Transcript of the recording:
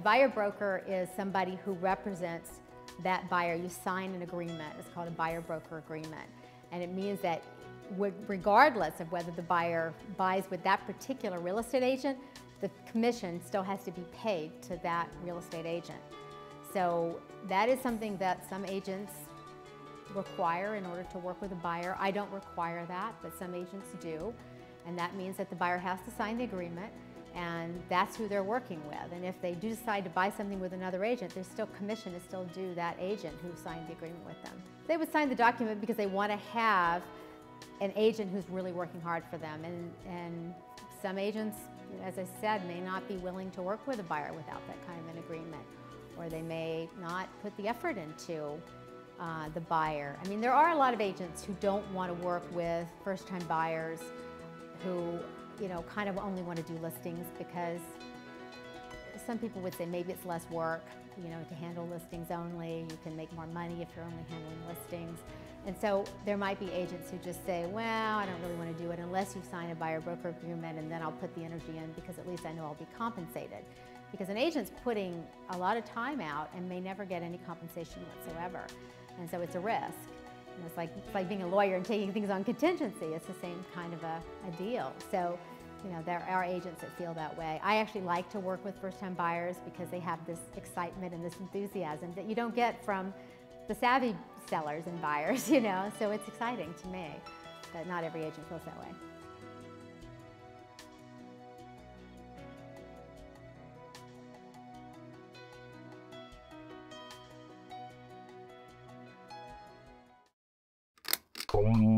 buyer broker is somebody who represents that buyer. You sign an agreement. It's called a buyer broker agreement. And it means that regardless of whether the buyer buys with that particular real estate agent, the commission still has to be paid to that real estate agent. So that is something that some agents require in order to work with a buyer. I don't require that, but some agents do. And that means that the buyer has to sign the agreement, and that's who they're working with. And if they do decide to buy something with another agent, there's still commission is still due that agent who signed the agreement with them. They would sign the document because they want to have an agent who's really working hard for them. And some agents, as I said, may not be willing to work with a buyer without that kind of an agreement, or they may not put the effort into the buyer. I mean, there are a lot of agents who don't want to work with first-time buyers who, you know, kind of only want to do listings because some people would say maybe it's less work, you know, to handle listings only. You can make more money if you're only handling listings. And so there might be agents who just say, well, I don't really want to do it unless you sign a buyer broker agreement, and then I'll put the energy in because at least I know I'll be compensated. Because an agent's putting a lot of time out and may never get any compensation whatsoever. And so it's a risk. You know, it's like being a lawyer and taking things on contingency. It's the same kind of a deal. So, you know, there are agents that feel that way. I actually like to work with first-time buyers because they have this excitement and this enthusiasm that you don't get from the savvy sellers and buyers, you know. So it's exciting to me, but not every agent feels that way. Boom.